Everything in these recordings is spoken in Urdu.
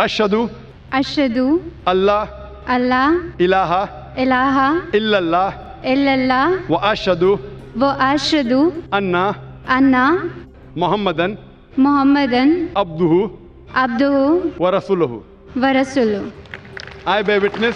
Ashhadu Ashhadu Allah Allah ilaha ilaha illallah illallah wa ashhadu wa ashhadu anna anna Muhammadan Muhammadan abduhu abduhu wa rasuluhu. wa rasuluhu. I bear witness.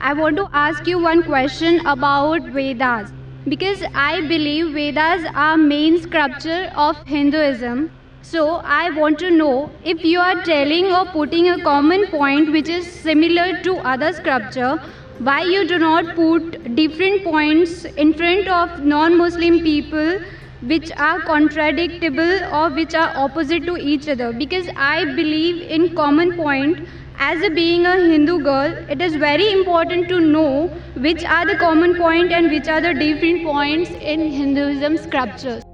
I want to ask you one question about Vedas, because I believe Vedas are main scripture of Hinduism. So I want to know, if you are telling or putting a common point which is similar to other scripture, why you do not put different points in front of non-Muslim people which are contradictable or which are opposite to each other? Because I believe in common point. As a being a Hindu girl, it is very important to know which are the common point and which are the different points in Hinduism scriptures.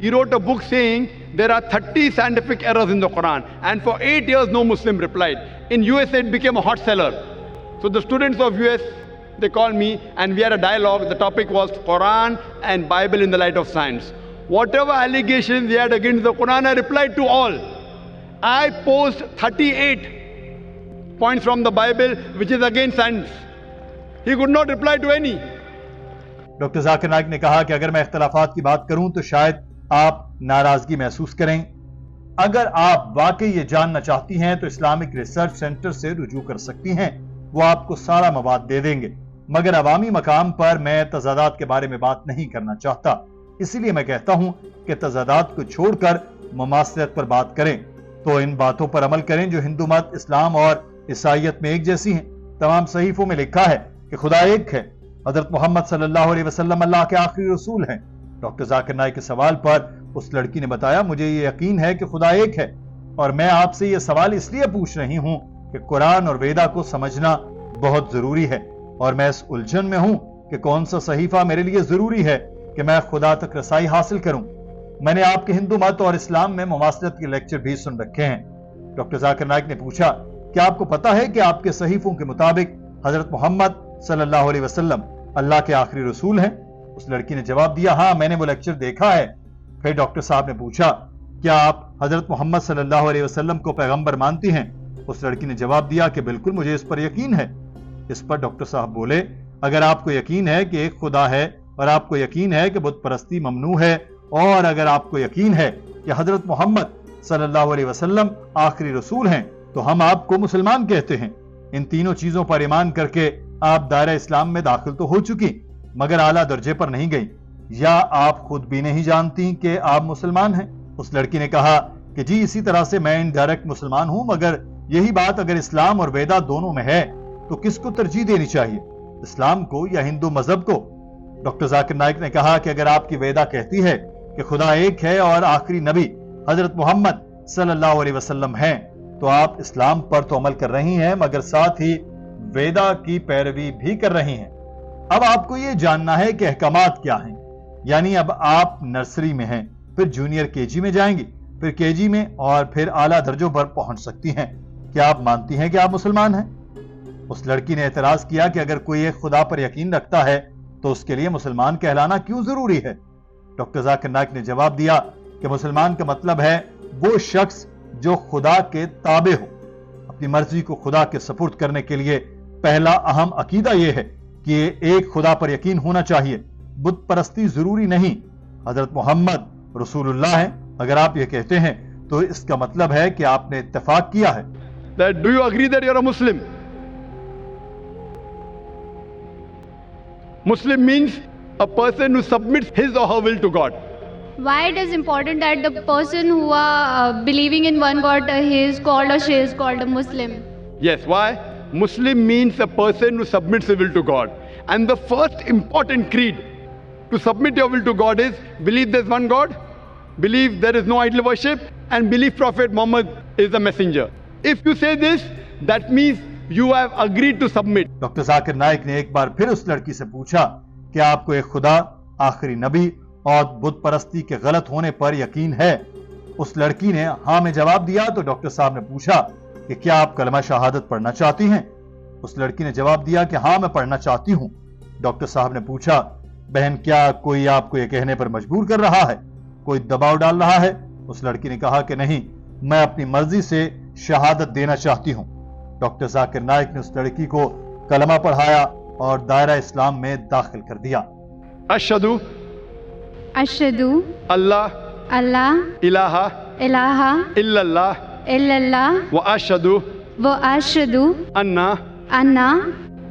He wrote a book saying there are 30 scientific errors in the Quran, and for 8 years no Muslim replied. In USA it became a hot seller. So the students of US, they called me and we had a dialogue. The topic was Quran and Bible in the light of science. Whatever allegations they had against the Quran, I replied to all. I posed 38 points from the Bible which is against science. He could not reply to any. Doctor Zakir Naik نے کہا کہ اگر میں اختلافات کی بات کروں تو شاید آپ ناراضگی محسوس کریں. اگر آپ واقعی یہ جاننا چاہتی ہیں تو اسلامک ریسرچ سینٹر سے رجوع کر سکتی ہیں، وہ آپ کو سارا مواد دے دیں گے. مگر عوامی مقام پر میں تضادات کے بارے میں بات نہیں کرنا چاہتا، اسی لیے میں کہتا ہوں کہ تضادات کو چھوڑ کر مماثلت پر بات کریں. تو ان باتوں پر عمل کریں جو ہندو مت، اسلام اور عیسائیت میں ایک جیسی ہیں. تمام صحیفوں میں لکھا ہے کہ خدا ایک ہے. حضرت محمد صلی اللہ علیہ وسلم اللہ کے آخری رسول ہیں. ڈاکٹر ذاکر نائک کے سوال پر اس لڑکی نے بتایا، مجھے یہ یقین ہے کہ خدا ایک ہے، اور میں آپ سے یہ سوال اس لیے پوچھ رہی ہوں کہ قرآن اور ویدا کو سمجھنا بہت ضروری ہے، اور میں اس الجھن میں ہوں کہ کون سا صحیفہ میرے لیے ضروری ہے کہ میں خدا تک رسائی حاصل کروں. میں نے آپ کے ہندو مت اور اسلام میں مماثلت کے لیکچر بھی سن رکھے ہیں. ڈاکٹر ذاکر نائک نے پوچھا، کیا آپ کو پتا ہے کہ آپ کے صحیفوں کے مطابق حضرت محمد صلی اللہ علیہ وسلم اللہ کے آخری رسول ہیں؟ اس لڑکی نے جواب دیا، ہاں میں نے وہ لیکچر دیکھا ہے. پھر ڈاکٹر صاحب نے پوچھا، کیا آپ حضرت محمد صلی اللہ علیہ وسلم کو پیغمبر مانتی ہیں؟ اس لڑکی نے جواب دیا کہ بالکل، مجھے اس پر یقین ہے. اس پر ڈاکٹر صاحب بولے، اگر آپ کو یقین ہے کہ ایک خدا ہے، اور آپ کو یقین ہے کہ بت پرستی ممنوع ہے، اور اگر آپ کو یقین ہے کہ حضرت محمد صلی اللہ علیہ وسلم آخری رسول ہیں، تو ہم آپ کو مسلمان کہتے ہیں. ان تینوں چیزوں پر ایمان کر کے آپ دائرہ اسلام میں داخل تو ہو چکی، مگر اعلیٰ درجے پر نہیں گئی، یا آپ خود بھی نہیں جانتی کہ آپ مسلمان ہیں؟ اس لڑکی نے کہا کہ جی، اسی طرح سے میں انڈائریکٹ مسلمان ہوں، مگر یہی بات اگر اسلام اور ویدا دونوں میں ہے تو کس کو ترجیح دینی چاہیے، اسلام کو یا ہندو مذہب کو؟ ڈاکٹر ذاکر نائک نے کہا کہ اگر آپ کی ویدا کہتی ہے کہ خدا ایک ہے اور آخری نبی حضرت محمد صلی اللہ علیہ وسلم ہیں، تو آپ اسلام پر تو عمل کر رہی ہیں، مگر ساتھ ہی ویدا کی پیروی بھی کر رہی ہیں. اب آپ کو یہ جاننا ہے کہ احکامات کیا ہیں. یعنی اب آپ نرسری میں ہیں، پھر جونیئر کے جی میں جائیں گی، پھر کے جی میں، اور پھر اعلیٰ درجوں پر پہنچ سکتی ہیں. کیا آپ مانتی ہیں کہ آپ مسلمان ہیں؟ اس لڑکی نے اعتراض کیا کہ اگر کوئی ایک خدا پر یقین رکھتا ہے تو اس کے لیے مسلمان کہلانا کیوں ضروری ہے؟ ڈاکٹر ذاکر نائک نے جواب دیا کہ مسلمان کا مطلب ہے وہ شخص جو خدا کے تابع ہو. اپنی مرضی کو خدا کے سپرد کرنے کے لیے پہلا اہم عقیدہ یہ ہے کہ ایک خدا پر یقین ہونا چاہیے. بت پرستی ضروری نہیں، حضرت محمد رسول اللہ ہیں. اگر آپ یہ کہتے ہیں تو اس کا مطلب ہے کہ آپ نے اتفاق کیا ہے. Do you agree that you're a Muslim? Muslim means a person who submits his or her will to God. Why it is important that the person who are believing in one God, he is called or she is called a Muslim? Yes, why? Muslim means a person who submits his will to God. And the first important creed to submit your will to God is believe there's one God, believe there is no idol worship, and believe Prophet Muhammad is the messenger. If you say this, that means you have agreed to submit. Doctor Zakir Naik نے ایک بار پھر اس لڑکی سے پوچھا کہ آپ کو ایک خدا، آخری نبی اور بت پرستی کے غلط ہونے پر یقین ہے؟ اس لڑکی نے ہاں میں جواب دیا. تو ڈاکٹر صاحب نے پوچھا کہ کیا آپ کلمہ شہادت پڑھنا چاہتی ہیں؟ اس لڑکی نے جواب دیا کہ ہاں میں پڑھنا چاہتی ہوں. ڈاکٹر صاحب نے پوچھا، بہن کیا کوئی آپ کو یہ کہنے پر مجبور کر رہا ہے، کوئی دباؤ ڈال رہا ہے؟ اس لڑکی نے کہا کہ نہیں، میں اپنی مرضی سے شہادت دینا چاہتی ہوں. ڈاکٹر ذاکر نائک نے اس لڑکی کو کلمہ پڑھایا اور دائرہ اسلام میں داخل کر دیا. اشہدو اللہ الہ الا اللہ و اشہدو انا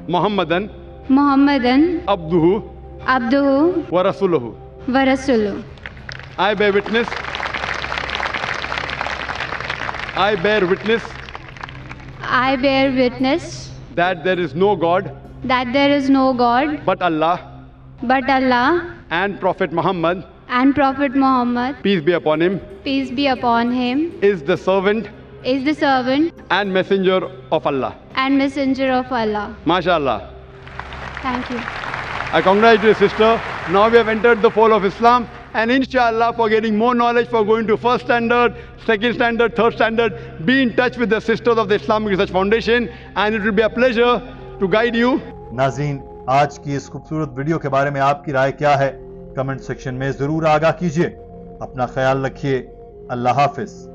محمدن عبدہ و رسولہ. I bear witness that there is no God but Allah and Prophet Muhammad peace be upon him is the servant and messenger of Allah. MashaAllah. Thank you. I congratulate you, sister. Now we have entered the fold of Islam, and inshallah, for getting more knowledge, for going to first standard, second standard, third standard, be in touch with the sisters of the Islamic Research Foundation, and it will be a pleasure to guide you. ناظرین، آج کی اس خوبصورت ویڈیو کے بارے میں آپ کی رائے کیا ہے؟ کمنٹ سیکشن میں ضرور آگاہ کیجیے. اپنا خیال رکھیے. اللہ حافظ.